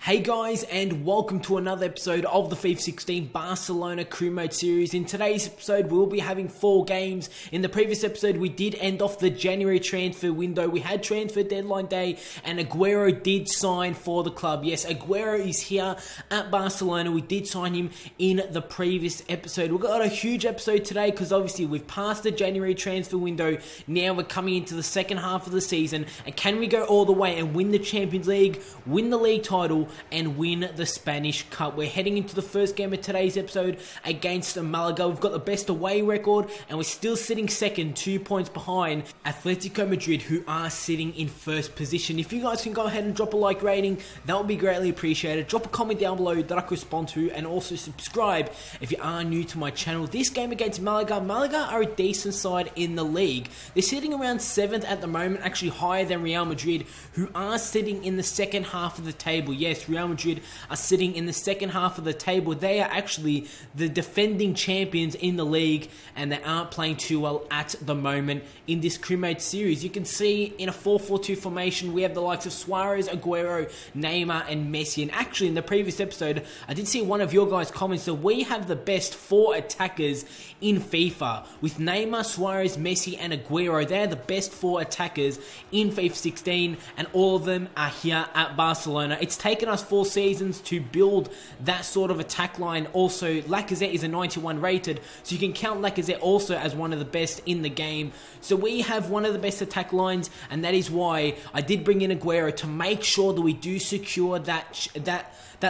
Hey guys, and welcome to another episode of the FIFA 16 Barcelona Crew Mode series. In today's episode, we'll be having 4 games. In the previous episode, we did end off the January transfer window. We had transfer deadline day, and Aguero did sign for the club. Yes, Aguero is here at Barcelona. We did sign him in the previous episode. We've got a huge episode today because obviously we've passed the January transfer window. Now we're coming into the second half of the season. And can we go all the way and win the Champions League, win the league title, and win the Spanish Cup? We're heading into the first game of today's episode against Malaga. We've got the best away record, and we're still sitting second, 2 points behind Atletico Madrid, who are sitting in first position. If you guys can go ahead and drop a like rating, that would be greatly appreciated. Drop a comment down below that I could respond to, and also subscribe if you are new to my channel. This game against Malaga are a decent side in the league. They're sitting around 7th at the moment, actually higher than Real Madrid, who are sitting in the second half of the table. Yes, Real Madrid are sitting in the second half of the table. They are actually the defending champions in the league, and they aren't playing too well at the moment in this Crew Mode series. You can see in a 4-4-2 formation, we have the likes of Suarez, Aguero, Neymar, and Messi. And actually, in the previous episode, I did see one of your guys' comments that we have the best 4 attackers in FIFA. With Neymar, Suarez, Messi, and Aguero, they're the best 4 attackers in FIFA 16, and all of them are here at Barcelona. It's taken us 4 seasons to build that sort of attack line. Also, Lacazette is a 91 rated, so you can count Lacazette also as one of the best in the game. So we have one of the best attack lines, and that is why I did bring in Aguero to make sure that we do secure that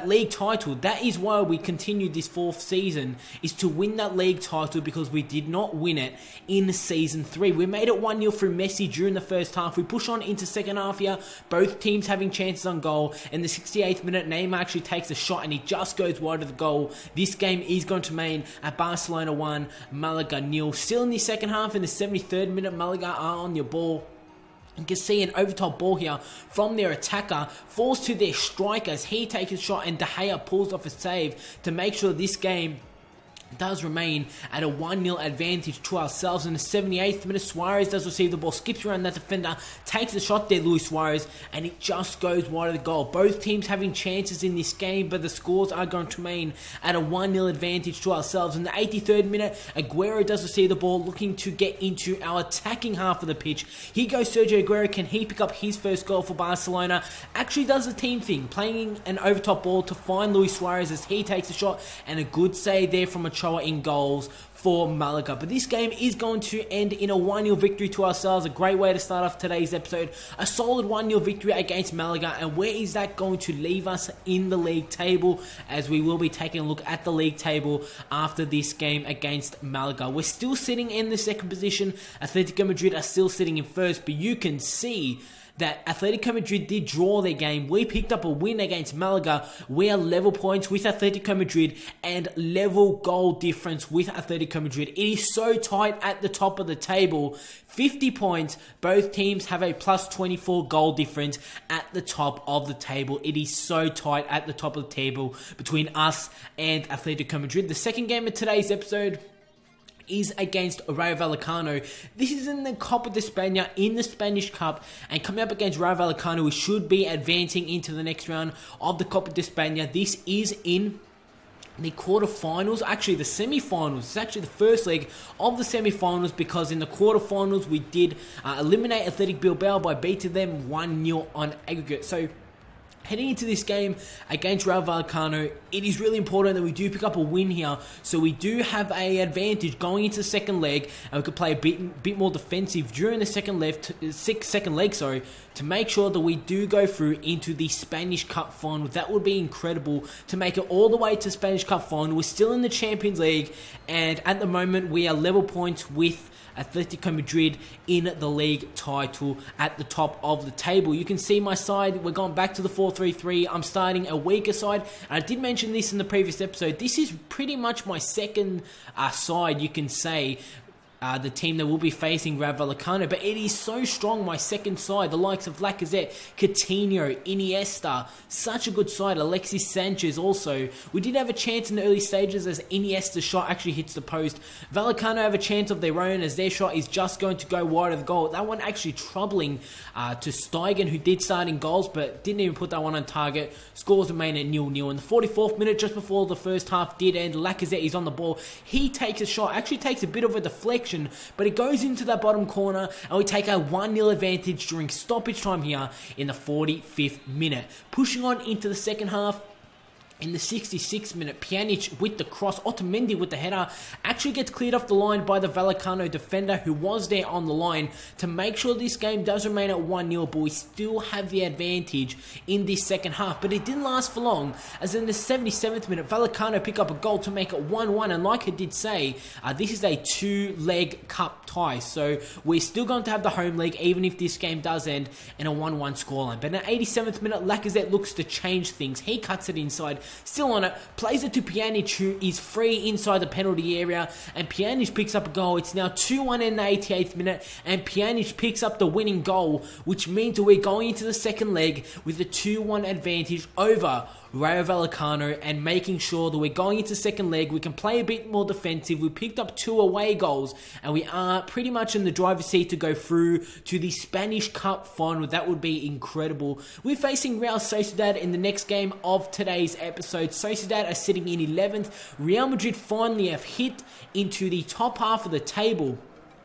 league title. That is why we continued this 4th season, is to win that league title, because we did not win it in season 3. We made it 1-0 through Messi during the first half. We push on into second half here, both teams having chances on goal. In the 68th minute, Neymar actually takes a shot and he just goes wide of the goal. This game is going to remain at Barcelona 1, Malaga 0. Still in the second half, in the 73rd minute, Malaga are on your ball. You can see an over-top ball here from their attacker, falls to their strikers. He takes a shot and De Gea pulls off a save to make sure this game does remain at a 1-0 advantage to ourselves. In the 78th minute, Suarez does receive the ball, skips around that defender, takes the shot there, Luis Suarez, and it just goes wide of the goal. Both teams having chances in this game, but the scores are going to remain at a 1-0 advantage to ourselves. In the 83rd minute, Aguero does receive the ball, looking to get into our attacking half of the pitch. Here goes Sergio Aguero. Can he pick up his first goal for Barcelona? Actually does the team thing, playing an over-top ball to find Luis Suarez as he takes a shot, and a good save there from a in goals for Malaga. But this game is going to end in a 1-0 victory to ourselves. A great way to start off today's episode. A solid 1-0 victory against Malaga. And where is that going to leave us in the league table? As we will be taking a look at the league table after this game against Malaga. We're still sitting in the second position. Atletico Madrid are still sitting in first. But you can see that Atletico Madrid did draw their game. We picked up a win against Malaga. We are level points with Atletico Madrid and level goal difference with Atletico Madrid. It is so tight at the top of the table. 50 points. Both teams have a plus 24 goal difference at the top of the table. It is so tight at the top of the table between us and Atletico Madrid. The second game of today's episode is against Rayo Vallecano. This is in the Copa de España, in the Spanish Cup, and coming up against Rayo Vallecano, we should be advancing into the next round of the Copa de España. This is in the quarterfinals, actually the semi-finals. It's actually the first leg of the semi-finals, because in the quarterfinals we did eliminate Athletic Bilbao by beating them 1-0 on aggregate. So heading into this game against Rayo Vallecano, it is really important that we do pick up a win here, so we do have an advantage going into the second leg, and we could play a bit more defensive during the second leg, to make sure that we do go through into the Spanish Cup final. That would be incredible to make it all the way to Spanish Cup final. We're still in the Champions League, and at the moment we are level points with Atletico Madrid in the league title at the top of the table. You can see my side. We're going back to the 4-3-3. I'm starting a weaker side. And I did mention this in the previous episode. This is pretty much my second side, you can say. the team that will be facing Rayo Vallecano, but it is so strong, my second side, the likes of Lacazette, Coutinho, Iniesta, such a good side, Alexis Sanchez also. We did have a chance in the early stages as Iniesta's shot actually hits the post. Vallecano have a chance of their own as their shot is just going to go wide of the goal. That one actually troubling to Steigen, who did start in goals, but didn't even put that one on target. Scores remain at 0-0. In the 44th minute, just before the first half did end, Lacazette is on the ball. He takes a shot, actually takes a bit of a deflection, but it goes into that bottom corner, and we take a 1-0 advantage during stoppage time here in the 45th minute. Pushing on into the second half, in the 66th minute, Pjanic with the cross, Otamendi with the header, actually gets cleared off the line by the Vallecano defender who was there on the line to make sure this game does remain at 1-0, but we still have the advantage in this second half. But it didn't last for long, as in the 77th minute, Vallecano pick up a goal to make it 1-1, and like I did say, this is a two-leg cup tie, so we're still going to have the home leg, even if this game does end in a 1-1 scoreline. But in the 87th minute, Lacazette looks to change things. He cuts it inside, still on it, plays it to Pjanic, who is free inside the penalty area, and Pjanic picks up a goal. It's now 2-1 in the 88th minute, and Pjanic picks up the winning goal, which means that we're going into the second leg with a 2-1 advantage over Rayo Vallecano, and making sure that we're going into second leg, we can play a bit more defensive. We picked up 2 away goals, and we are pretty much in the driver's seat to go through to the Spanish Cup final. That would be incredible. We're facing Real Sociedad in the next game of today's episode. Sociedad are sitting in 11th. Real Madrid finally have hit into the top half of the table.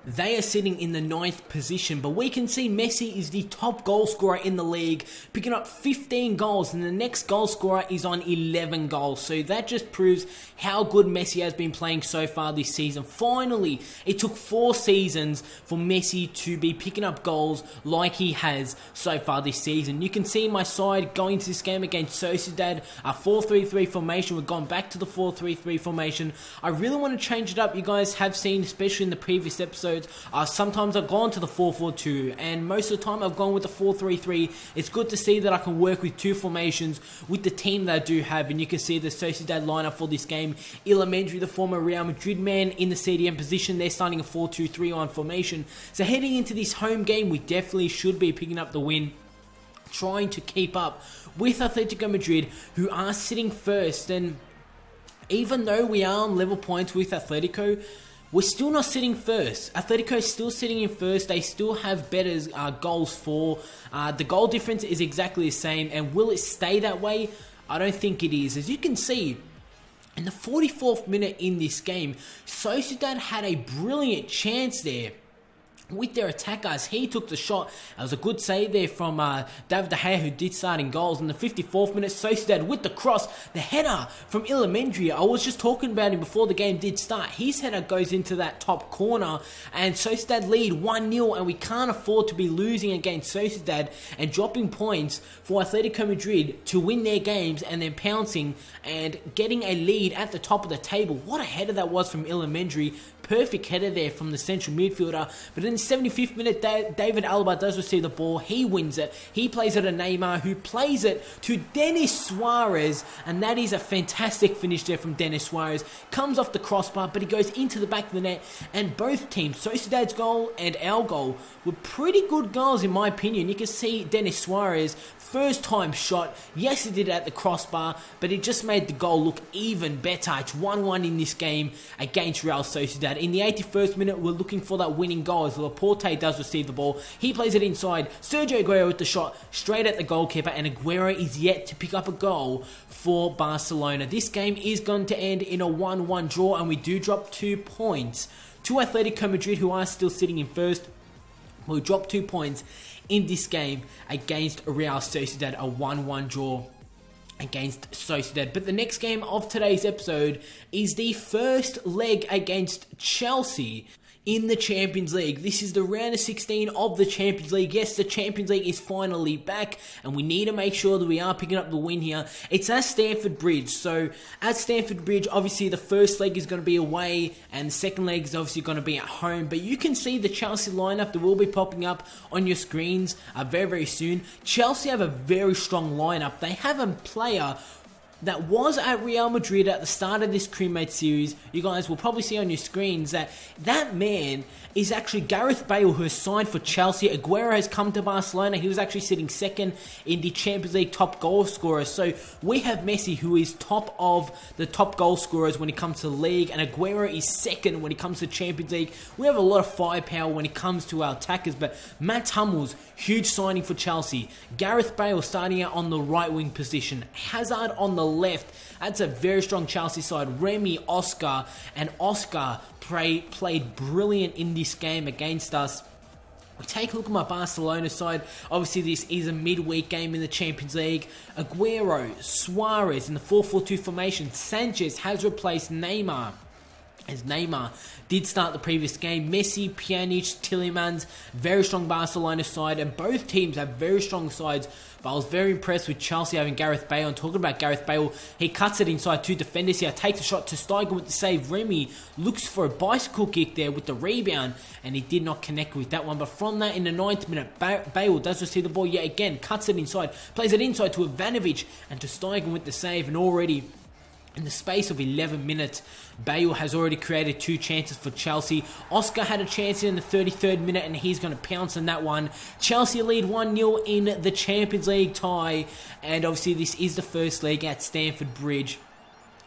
They are sitting in the 9th position, but we can see Messi is the top goal scorer in the league, picking up 15 goals, and the next goal scorer is on 11 goals. So that just proves how good Messi has been playing so far this season. Finally, it took 4 seasons for Messi to be picking up goals like he has so far this season. You can see my side going to this game against Sociedad, a 4-3-3 formation. We've gone back to the 4-3-3 formation. I really want to change it up. You guys have seen, especially in the previous episode, sometimes I've gone to the 4-4-2, and most of the time I've gone with the 4-3-3. It's good to see that I can work with 2 formations with the team that I do have, and you can see the Sociedad lineup for this game. Ilamendri, the former Real Madrid man, in the CDM position. They're starting a 4-2-3-1 formation. So heading into this home game, we definitely should be picking up the win, trying to keep up with Atletico Madrid, who are sitting first. And even though we are on level points with Atletico, we're still not sitting first. Atletico is still sitting in first. They still have better goals for. The goal difference is exactly the same. And will it stay that way? I don't think it is. As you can see, in the 44th minute in this game, Sociedad had a brilliant chance there with their attackers. He took the shot. It was a good save there from David De Gea, who did start in goals. In the 54th minute, Sociedad with the cross, the header from Ilamendri. I was just talking about him before the game did start. His header goes into that top corner, and Sociedad lead 1-0, and we can't afford to be losing against Sociedad and dropping points for Atletico Madrid to win their games and then pouncing and getting a lead at the top of the table. What a header that was from Ilamendri. Perfect header there from the central midfielder. But in the 75th minute, David Alaba does receive the ball. He wins it. He plays it to Neymar, who plays it to Denis Suarez. And that is a fantastic finish there from Denis Suarez. Comes off the crossbar, but he goes into the back of the net. And both teams, Sociedad's goal and our goal, were pretty good goals in my opinion. You can see Denis Suarez, first time shot. Yes, he did it at the crossbar, but it just made the goal look even better. It's 1-1 in this game against Real Sociedad. In the 81st minute, we're looking for that winning goal as Laporte does receive the ball. He plays it inside. Sergio Aguero with the shot straight at the goalkeeper, and Aguero is yet to pick up a goal for Barcelona. This game is going to end in a 1-1 draw, and we do drop 2 points to Atletico Madrid, who are still sitting in first. We'll drop 2 points in this game against Real Sociedad, a 1-1 draw against Sociedad. But the next game of today's episode is the first leg against Chelsea in the Champions League. This is the round of 16 of the Champions League. Yes, the Champions League is finally back, and we need to make sure that we are picking up the win here. It's at Stamford Bridge. So at Stamford Bridge, obviously the first leg is going to be away, and the second leg is obviously going to be at home. But you can see the Chelsea lineup that will be popping up on your screens very, very soon. Chelsea have a very strong lineup. They have a player that was at Real Madrid at the start of this crewmate series. You guys will probably see on your screens that man is actually Gareth Bale, who has signed for Chelsea. Aguero has come to Barcelona. He was actually sitting second in the Champions League top goal scorers. So we have Messi, who is top of the top goal scorers when it comes to the league, and Aguero is second when it comes to Champions League. We have a lot of firepower when it comes to our attackers, but Matt Hummels, huge signing for Chelsea. Gareth Bale starting out on the right wing position. Hazard on the left. That's a very strong Chelsea side. Remy, Oscar, and Oscar played brilliant in this game against us. We take a look at my Barcelona side. Obviously, this is a midweek game in the Champions League. Aguero, Suarez in the 4-4-2 formation. Sanchez has replaced Neymar, as Neymar did start the previous game. Messi, Pjanic, Tielemans, very strong Barcelona side, and both teams have very strong sides. But I was very impressed with Chelsea having Gareth Bale. And talking about Gareth Bale, he cuts it inside two defenders here, takes a shot to Steiger with the save. Remy looks for a bicycle kick there with the rebound, and he did not connect with that one. But from that, in the 9th minute, Bale does receive the ball yet again, cuts it inside, plays it inside to Ivanovic and to Steiger with the save, and already in the space of 11 minutes, Bale has already created 2 chances for Chelsea. Oscar had a chance in the 33rd minute, and he's going to pounce on that one. Chelsea lead 1-0 in the Champions League tie, and obviously this is the first leg at Stamford Bridge.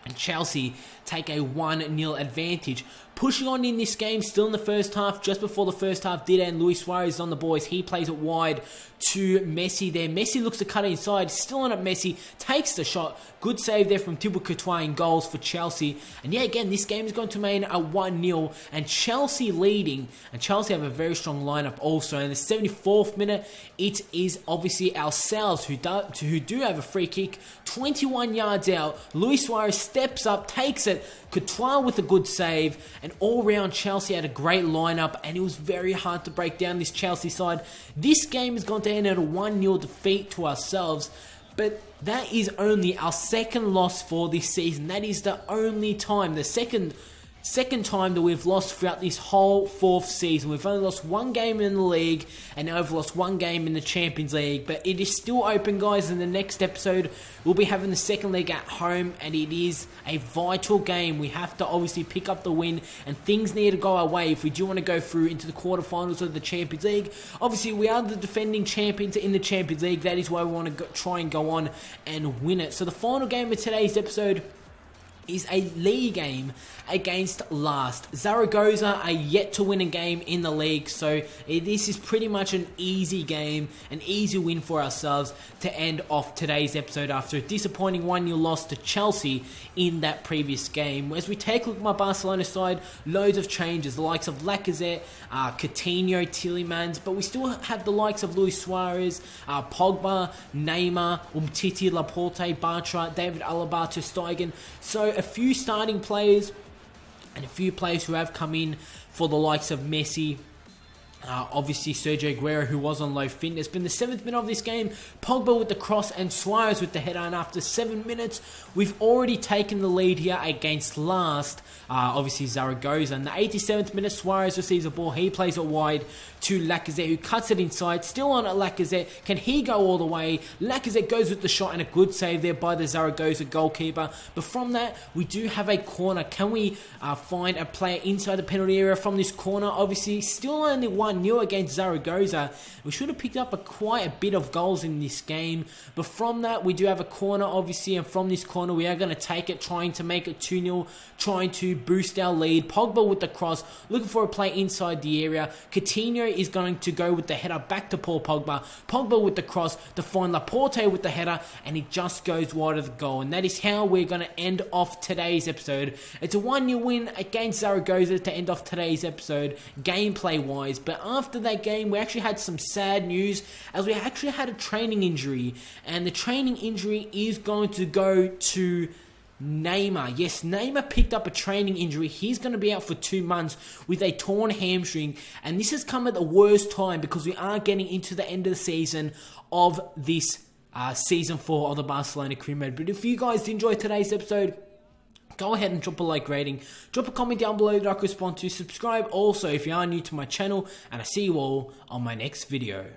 And Chelsea take a 1-0 advantage. Pushing on in this game, still in the first half, just before the first half did end, Luis Suarez is on the boys. He plays it wide to Messi there. Messi looks to cut it inside, still on it. Messi takes the shot. Good save there from Thibaut Courtois in goals for Chelsea. And yeah, again, this game is going to remain a 1-0, and Chelsea leading. And Chelsea have a very strong lineup also. In the 74th minute, it is obviously ourselves who do have a free kick, 21 yards out. Luis Suarez steps up, takes it. Courtois with a good save, and all round Chelsea had a great lineup, and it was very hard to break down this Chelsea side. This game is going to end in a 1-0 defeat to ourselves, but that is only our second loss for this season. That is the only time, the second time that we've lost throughout this whole 4th season. We've only lost 1 game in the league, and now we've lost 1 game in the Champions League. But it is still open, guys. In the next episode, we'll be having the second leg at home, and it is a vital game. We have to obviously pick up the win, and things need to go our way if we do want to go through into the quarterfinals of the Champions League. Obviously, we are the defending champions in the Champions League. That is why we want to try and go on and win it. So the final game of today's episode is a league game against last. Zaragoza are yet to win a game in the league, so this is pretty much an easy game, an easy win for ourselves to end off today's episode after a disappointing 1-0 loss to Chelsea in that previous game. As we take a look at my Barcelona side, loads of changes, the likes of Lacazette, Coutinho, Tielemans, but we still have the likes of Luis Suarez, Pogba, Neymar, Umtiti, Laporte, Bartra, David Alaba, ter Stegen. So a few starting players and a few players who have come in for the likes of Messi, obviously Sergio Aguero, who was on low fitness. But in the 7th minute of this game, Pogba with the cross and Suarez with the header, and after 7 minutes, we've already taken the lead here against last, obviously Zaragoza. In the 87th minute, Suarez receives a ball, he plays it wide to Lacazette, who cuts it inside, still on at Lacazette. Can he go all the way? Lacazette goes with the shot, and a good save there by the Zaragoza goalkeeper. But from that, we do have a corner. Can we find a player inside the penalty area from this corner? Obviously, still only 1-0 against Zaragoza. We should have picked up quite a bit of goals in this game. But from that, we do have a corner, obviously, and from this corner, we are going to take it, trying to make it 2-0, trying to boost our lead. Pogba with the cross, looking for a play inside the area. Coutinho is going to go with the header back to Paul Pogba. Pogba with the cross to find Laporte with the header, and he just goes wide of the goal. And that is how we're going to end off today's episode. It's a 1-0 win against Zaragoza to end off today's episode, gameplay-wise. But after that game, we actually had some sad news, as we actually had a training injury. And the training injury is going to go to Neymar. Yes, Neymar picked up a training injury. He's going to be out for 2 months with a torn hamstring, and this has come at the worst time because we are getting into the end of the season of this season 4 of the Barcelona crewmate. But if you guys did enjoy today's episode, go ahead and drop a like rating, drop a comment down below that I can respond to, subscribe also if you are new to my channel, and I see you all on my next video.